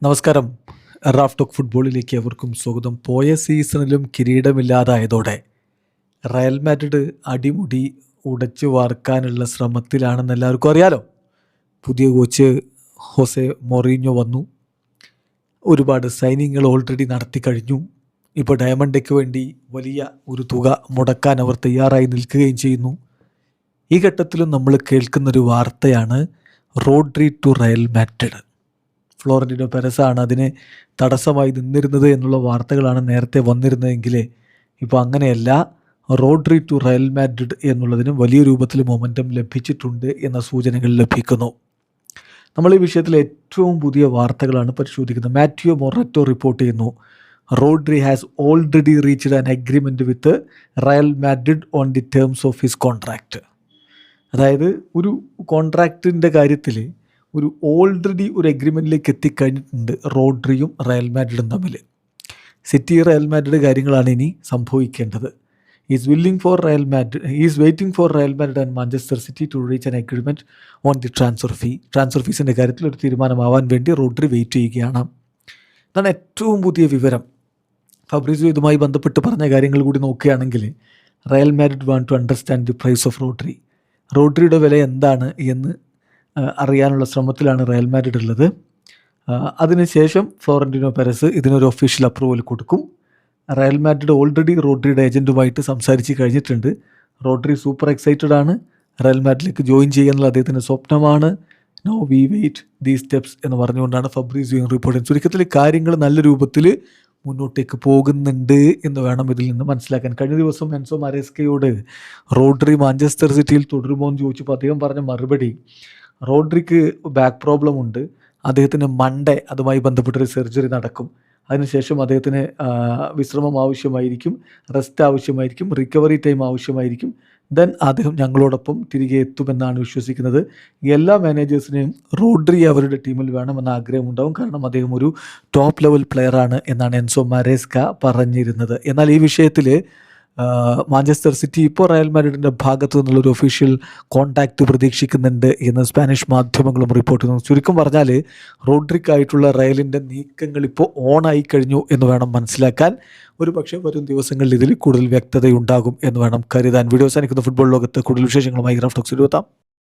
നമസ്കാരം. Raf talk ഫുട്ബോളിലേക്ക് അവർക്കും സ്വാഗതം. പോയ സീസണിലും കിരീടമില്ലാതായതോടെ റയൽ മാഡ്രിഡ് അടിമുടി ഉടച്ചു വാർക്കാനുള്ള ശ്രമത്തിലാണെന്ന് എല്ലാവർക്കും അറിയാലോ. പുതിയ കോച്ച് ഹോസെ മൊറീഞ്ഞോ വന്നു. ഒരുപാട് സൈനിങ്ങൾ ഓൾറെഡി നടത്തി കഴിഞ്ഞു. ഇപ്പോൾ ഡയമണ്ടയ്ക്ക് വേണ്ടി വലിയ ഒരു തുക മുടക്കാൻ അവർ തയ്യാറായി നിൽക്കുകയും ചെയ്യുന്നു. ഈ ഘട്ടത്തിലും നമ്മൾ കേൾക്കുന്നൊരു വാർത്തയാണ് Rodri to Real Madrid. Florentino പെരസാണ് അതിന് തടസ്സമായി നിന്നിരുന്നത് എന്നുള്ള വാർത്തകളാണ് നേരത്തെ വന്നിരുന്നതെങ്കിൽ ഇപ്പോൾ അങ്ങനെയല്ല. റോഡ്രി ടു റയൽ മാഡ്രിഡ് എന്നുള്ളതിന് വലിയ രൂപത്തിൽ മൊമെൻറ്റം ലഭിച്ചിട്ടുണ്ട് എന്ന സൂചനകൾ ലഭിക്കുന്നു. നമ്മൾ ഈ വിഷയത്തിൽ ഏറ്റവും പുതിയ വാർത്തകളാണ് പരിശോധിക്കുന്നത്. മാറ്റിയോ മൊററ്റോ റിപ്പോർട്ട് ചെയ്യുന്നു, Rodri has already reached an agreement with Real Madrid on the terms of his contract. അതായത് ഒരു കോൺട്രാക്റ്റിൻ്റെ കാര്യത്തിൽ ഓൾറെഡി ഒരു എഗ്രിമെൻറ്റിലേക്ക് എത്തിക്കഴിഞ്ഞിട്ടുണ്ട് റോഡ്രിയും റയൽ മാഡ്രിഡും തമ്മിൽ. സിറ്റി റയൽ മാഡ്രിഡ് കാര്യങ്ങളാണ് ഇനി സംഭവിക്കേണ്ടത്. Is waiting for Real Madrid and Manchester City to reach an agreement on the transfer ഫീസിൻ്റെ കാര്യത്തിൽ ഒരു തീരുമാനമാവാൻ വേണ്ടി റോഡ്രി വെയിറ്റ് ചെയ്യുകയാണ്. ഇതാണ് ഏറ്റവും പുതിയ വിവരം. ഫബ്രീസിയോ ഇതുമായി ബന്ധപ്പെട്ട് പറഞ്ഞ കാര്യങ്ങൾ കൂടി നോക്കുകയാണെങ്കിൽ Real Madrid want to understand the price of റോഡ്രിയുടെ വില എന്താണ് എന്ന് അറിയാനുള്ള ശ്രമത്തിലാണ് റയൽ മാഡ്രിഡ് ഉള്ളത്. അതിനുശേഷം ഫ്ലോറന്റിനോ പെരസ് ഇതിനൊരു ഒഫീഷ്യൽ അപ്രൂവൽ കൊടുക്കും. റയൽ മാഡ്രിഡ് ഓൾറെഡി റോഡ്രിയുടെ ഏജൻറ്റുമായിട്ട് സംസാരിച്ച് കഴിഞ്ഞിട്ടുണ്ട്. റോഡ്രി സൂപ്പർ എക്സൈറ്റഡ് ആണ്. റയൽ മാഡ്രിഡിലേക്ക് ജോയിൻ ചെയ്യാനുള്ള അദ്ദേഹത്തിൻ്റെ സ്വപ്നമാണ്. No we wait the steps എന്ന് പറഞ്ഞുകൊണ്ടാണ് ഫബ്രീസിയോ റിപ്പോർട്ട്. ചുരുക്കത്തിൽ കാര്യങ്ങൾ നല്ല രൂപത്തിൽ മുന്നോട്ടേക്ക് പോകുന്നുണ്ട് എന്ന് വേണം ഇതിൽ നിന്ന് മനസ്സിലാക്കാൻ. കഴിഞ്ഞ ദിവസം എൻസോ മാരേസ്കയോട് റോഡ്രി മാഞ്ചസ്റ്റർ സിറ്റിയിൽ തുടരുമോ എന്ന് ചോദിച്ചപ്പോൾ അദ്ദേഹം പറഞ്ഞ മറുപടി, റോഡ്രിക്ക് ബാക്ക് പ്രോബ്ലം ഉണ്ട്, അദ്ദേഹത്തിന് മൺഡേ അതുമായി ബന്ധപ്പെട്ടൊരു സർജറി നടക്കും, അതിനുശേഷം അദ്ദേഹത്തിന് വിശ്രമം ആവശ്യമായിരിക്കും, റെസ്റ്റ് ആവശ്യമായിരിക്കും, റിക്കവറി ടൈം ആവശ്യമായിരിക്കും. ദെൻ അദ്ദേഹം ഞങ്ങളോടൊപ്പം തിരികെ എത്തുമെന്നാണ് വിശ്വസിക്കുന്നത്. എല്ലാ മാനേജേഴ്സിനെയും റോഡ്രി അവരുടെ ടീമിൽ വേണമെന്ന ആഗ്രഹമുണ്ടാവും. കാരണം അദ്ദേഹം ഒരു ടോപ്പ് ലെവൽ പ്ലെയറാണ് എന്നാണ് എൻസോ മാരേസ്ക പറഞ്ഞിരുന്നത്. എന്നാൽ ഈ വിഷയത്തിൽ മാഞ്ചസ്റ്റർ സിറ്റി ഇപ്പോൾ റയൽ മാഡ്രിഡിൻ്റെ ഭാഗത്തു നിന്നുള്ളൊരു ഒഫീഷ്യൽ കോൺടാക്റ്റ് പ്രതീക്ഷിക്കുന്നുണ്ട് എന്ന് സ്പാനിഷ് മാധ്യമങ്ങളും റിപ്പോർട്ട് ചെയ്യുന്നു. ചുരുക്കം പറഞ്ഞാൽ റോഡ്രിക്കായിട്ടുള്ള റയലിൻ്റെ നീക്കങ്ങൾ ഇപ്പോൾ ഓണായി കഴിഞ്ഞു എന്ന് വേണം മനസ്സിലാക്കാൻ. ഒരു പക്ഷേ വരും ദിവസങ്ങളിൽ ഇതിൽ കൂടുതൽ വ്യക്തതയുണ്ടാകും എന്ന് വേണം കരുതാൻ. വീഡിയോ അവസാനിക്കുന്ന ഫുട്ബോൾ ലോകത്ത് കൂടുതൽ വിശേഷങ്ങളുമായി റാഫ് ടോക്സിൽ എത്താം.